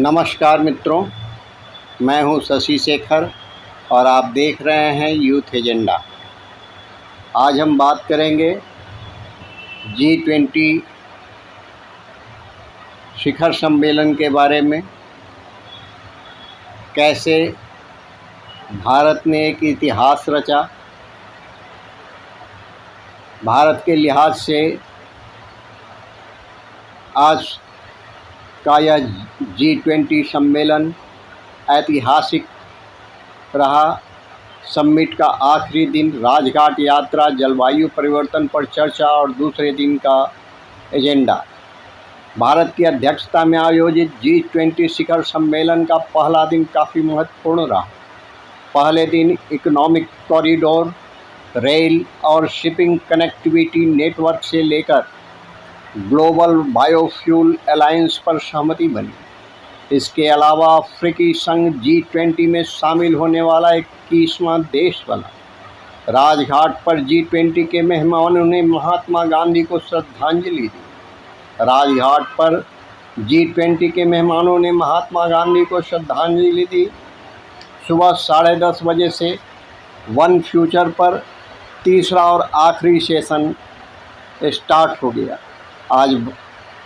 नमस्कार मित्रों, मैं हूं शशि शेखर और आप देख रहे हैं यूथ एजेंडा। आज हम बात करेंगे G20 शिखर सम्मेलन के बारे में। कैसे भारत ने एक इतिहास रचा। भारत के लिहाज से आज का यह G20 सम्मेलन ऐतिहासिक रहा। समिट का आखिरी दिन राजघाट यात्रा, जलवायु परिवर्तन पर चर्चा और दूसरे दिन का एजेंडा। भारत की अध्यक्षता में आयोजित G20 शिखर सम्मेलन का पहला दिन काफ़ी महत्वपूर्ण रहा। पहले दिन इकोनॉमिक कॉरिडोर, रेल और शिपिंग कनेक्टिविटी नेटवर्क से लेकर ग्लोबल बायोफ्यूल अलायंस पर सहमति बनी। इसके अलावा अफ्रीकी संघ G20 में शामिल होने वाला 21वां देश बना। राजघाट पर G20 के मेहमानों ने महात्मा गांधी को श्रद्धांजलि दी। राजघाट पर G20 के मेहमानों ने महात्मा गांधी को श्रद्धांजलि दी। सुबह 10:30 बजे से वन फ्यूचर पर तीसरा और आखिरी सेशन स्टार्ट हो गया।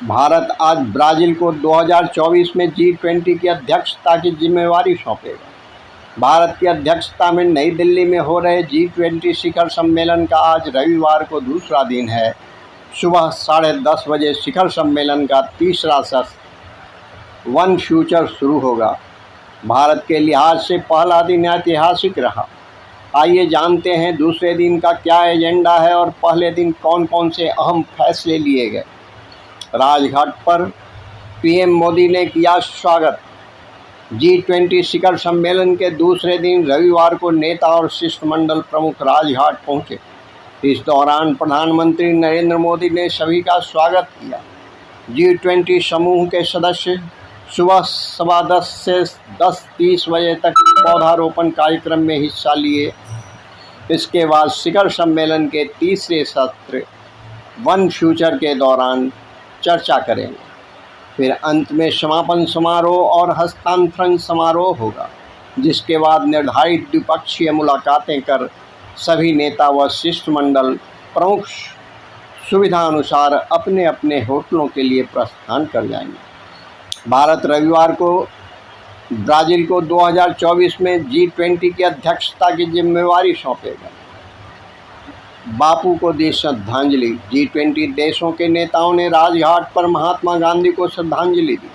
भारत आज ब्राज़ील को 2024 में G20 की अध्यक्षता की जिम्मेवारी सौंपेगा। भारत की अध्यक्षता में नई दिल्ली में हो रहे G20 शिखर सम्मेलन का आज रविवार को दूसरा दिन है। सुबह 10:30 बजे शिखर सम्मेलन का तीसरा सत्र वन फ्यूचर शुरू होगा। भारत के लिहाज से पहला दिन ऐतिहासिक रहा। आइए जानते हैं दूसरे दिन का क्या एजेंडा है और पहले दिन कौन कौन से अहम फैसले लिए गए। राजघाट पर पीएम मोदी ने किया स्वागत। G20 शिखर सम्मेलन के दूसरे दिन रविवार को नेता और शिष्टमंडल प्रमुख राजघाट पहुंचे। इस दौरान प्रधानमंत्री नरेंद्र मोदी ने सभी का स्वागत किया। G20 समूह के सदस्य सुबह 10:15 से 10:30 बजे तक पौधारोपण कार्यक्रम में हिस्सा लिए। इसके बाद शिखर सम्मेलन के तीसरे सत्र वन फ्यूचर के दौरान चर्चा करेंगे। फिर अंत में समापन समारोह और हस्तांतरण समारोह होगा, जिसके बाद निर्धारित द्विपक्षीय मुलाकातें कर सभी नेता व शिष्टमंडल प्रमुख सुविधा अनुसार अपने अपने होटलों के लिए प्रस्थान कर जाएंगे। भारत रविवार को ब्राज़ील को 2024 में G20 की अध्यक्षता की जिम्मेवारी सौंपेगा। बापू को दी श्रद्धांजलि। G20 देशों के नेताओं ने राजघाट पर महात्मा गांधी को श्रद्धांजलि दी।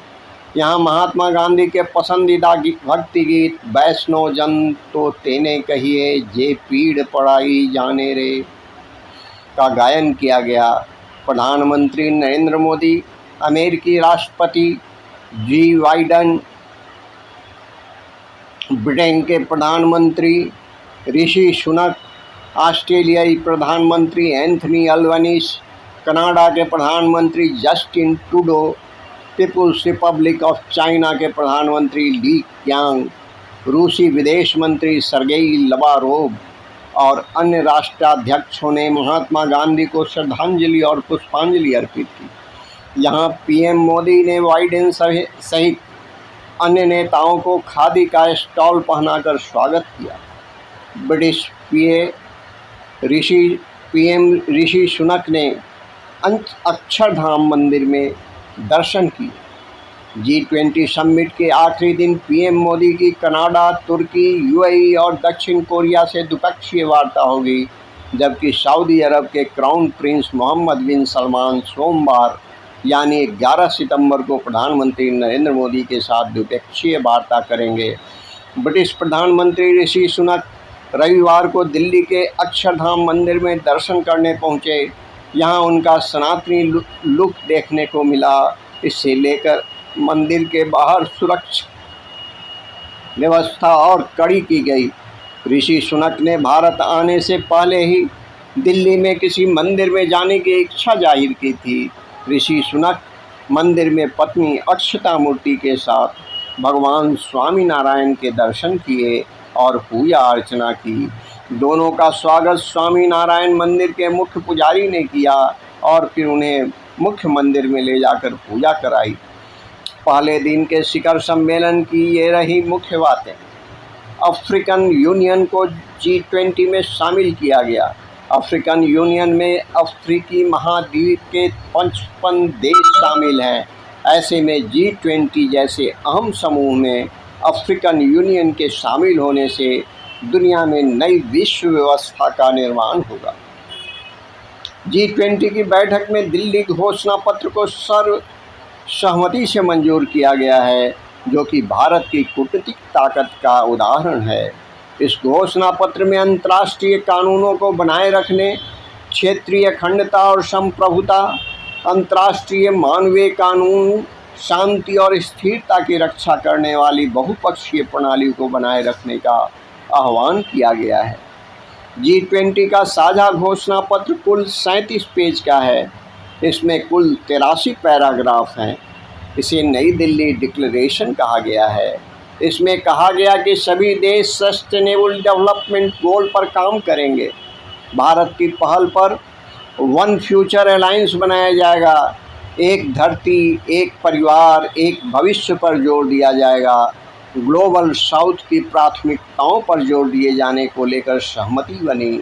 यहाँ महात्मा गांधी के पसंदीदा भक्ति गीत वैष्णो जन तो तेने कहिए, जे पीड़ पड़ाई जाने रे का गायन किया गया। प्रधानमंत्री नरेंद्र मोदी, अमेरिकी राष्ट्रपति जी बाइडेन, ब्रिटेन के प्रधानमंत्री ऋषि सुनक, ऑस्ट्रेलियाई प्रधानमंत्री एंथनी अल्बनीज़, कनाडा के प्रधानमंत्री Justin Trudeau, People's Republic of China के प्रधानमंत्री ली क्यांग, रूसी विदेश मंत्री सर्गेई लावारोव और अन्य राष्ट्राध्यक्षों ने महात्मा गांधी को श्रद्धांजलि और पुष्पांजलि अर्पित की। यहाँ पीएम मोदी ने बाइडेन सहित अन्य नेताओं को खादी का स्टॉल पहनाकर स्वागत किया। ब्रिटिश पीएम ऋषि सुनक ने अक्षरधाम मंदिर में दर्शन किए। G20 समिट के आखिरी दिन पीएम मोदी की कनाडा, तुर्की, यूएई और दक्षिण कोरिया से द्विपक्षीय वार्ता होगी, जबकि सऊदी अरब के क्राउन प्रिंस मोहम्मद बिन सलमान सोमवार यानी 11 सितंबर को प्रधानमंत्री नरेंद्र मोदी के साथ द्विपक्षीय वार्ता करेंगे। ब्रिटिश प्रधानमंत्री ऋषि सुनक रविवार को दिल्ली के अक्षरधाम मंदिर में दर्शन करने पहुंचे। यहां उनका सनातनी लुक देखने को मिला। इससे लेकर मंदिर के बाहर सुरक्षा व्यवस्था और कड़ी की गई। ऋषि सुनक ने भारत आने से पहले ही दिल्ली में किसी मंदिर में जाने की इच्छा जाहिर की थी। ऋषि सुनक मंदिर में पत्नी अक्षता मूर्ति के साथ भगवान स्वामीनारायण के दर्शन किए और पूजा अर्चना की। दोनों का स्वागत स्वामीनारायण मंदिर के मुख्य पुजारी ने किया और फिर उन्हें मुख्य मंदिर में ले जाकर पूजा कराई। पहले दिन के शिखर सम्मेलन की ये रही मुख्य बातें। अफ्रीकन यूनियन को G20 में शामिल किया गया। अफ्रीकन यूनियन में अफ्रीकी महाद्वीप के 55 देश शामिल हैं। ऐसे में G20 जैसे अहम समूह में अफ्रीकन यूनियन के शामिल होने से दुनिया में नई विश्व व्यवस्था का निर्माण होगा। G20 की बैठक में दिल्ली घोषणा पत्र को सर्वसहमति से मंजूर किया गया है, जो कि भारत की कूटनीतिक ताकत का उदाहरण है। इस घोषणा पत्र में अंतर्राष्ट्रीय कानूनों को बनाए रखने, क्षेत्रीय अखंडता और संप्रभुता, अंतर्राष्ट्रीय मानवीय कानून, शांति और स्थिरता की रक्षा करने वाली बहुपक्षीय प्रणाली को बनाए रखने का आह्वान किया गया है। G20 का साझा घोषणा पत्र कुल 37 पेज का है। इसमें कुल 83 पैराग्राफ हैं। इसे नई दिल्ली डिक्लेरेशन कहा गया है। इसमें कहा गया कि सभी देश सस्टेनेबल डेवलपमेंट गोल पर काम करेंगे। भारत की पहल पर वन फ्यूचर अलायंस बनाया जाएगा। एक धरती, एक परिवार, एक भविष्य पर जोर दिया जाएगा। ग्लोबल साउथ की प्राथमिकताओं पर जोर दिए जाने को लेकर सहमति बनी।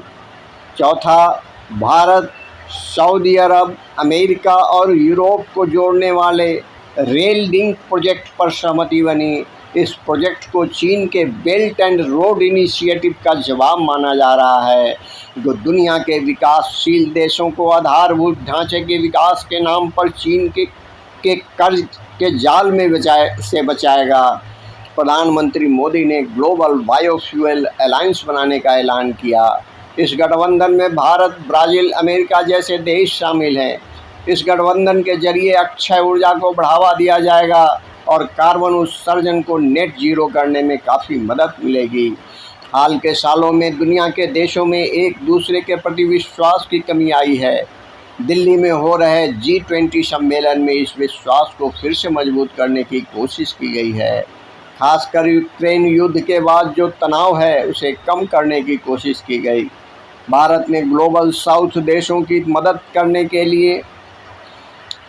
चौथा, भारत, सऊदी अरब, अमेरिका और यूरोप को जोड़ने वाले रेल लिंक प्रोजेक्ट पर सहमति बनी। इस प्रोजेक्ट को चीन के बेल्ट एंड रोड इनिशिएटिव का जवाब माना जा रहा है, जो दुनिया के विकासशील देशों को आधारभूत ढांचे के विकास के नाम पर चीन के कर्ज के जाल में बचाएगा। प्रधानमंत्री मोदी ने ग्लोबल बायोफ्यूल अलायंस बनाने का ऐलान किया। इस गठबंधन में भारत, ब्राज़ील, अमेरिका जैसे देश शामिल हैं। इस गठबंधन के जरिए अक्षय ऊर्जा को बढ़ावा दिया जाएगा और कार्बन उत्सर्जन को नेट जीरो करने में काफ़ी मदद मिलेगी। हाल के सालों में दुनिया के देशों में एक दूसरे के प्रति विश्वास की कमी आई है। दिल्ली में हो रहे G20 सम्मेलन में इस विश्वास को फिर से मजबूत करने की कोशिश की गई है। खासकर यूक्रेन युद्ध के बाद जो तनाव है उसे कम करने की कोशिश की गई। भारत ने ग्लोबल साउथ देशों की मदद करने के लिए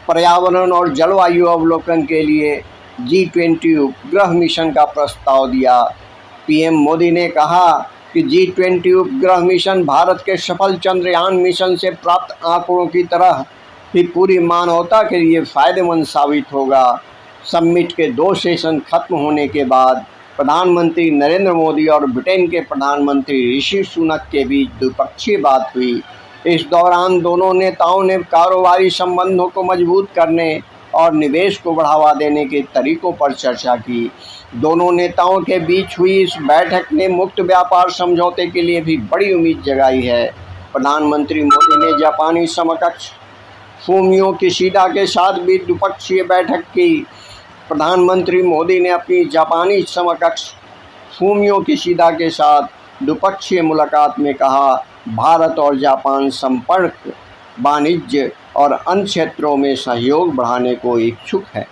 पर्यावरण और जलवायु अवलोकन के लिए G20 उपग्रह मिशन का प्रस्ताव दिया। पीएम मोदी ने कहा कि G20 उपग्रह मिशन भारत के सफल चंद्रयान मिशन से प्राप्त आंकड़ों की तरह ही पूरी मानवता के लिए फ़ायदेमंद साबित होगा। समिट के 2 सेशन खत्म होने के बाद प्रधानमंत्री नरेंद्र मोदी और ब्रिटेन के प्रधानमंत्री ऋषि सुनक के बीच द्विपक्षीय बात हुई। इस दौरान दोनों नेताओं ने कारोबारी संबंधों को मजबूत करने और निवेश को बढ़ावा देने के तरीकों पर चर्चा की। दोनों नेताओं के बीच हुई इस बैठक ने मुक्त व्यापार समझौते के लिए भी बड़ी उम्मीद जगाई है। प्रधानमंत्री मोदी ने जापानी समकक्ष फूमियो किशिडा के साथ भी द्विपक्षीय बैठक की। प्रधानमंत्री मोदी ने अपनी जापानी समकक्ष फूमियो किशिडा के साथ द्विपक्षीय मुलाकात में कहा, भारत और जापान संपर्क, वाणिज्य और अन्य क्षेत्रों में सहयोग बढ़ाने को इच्छुक है।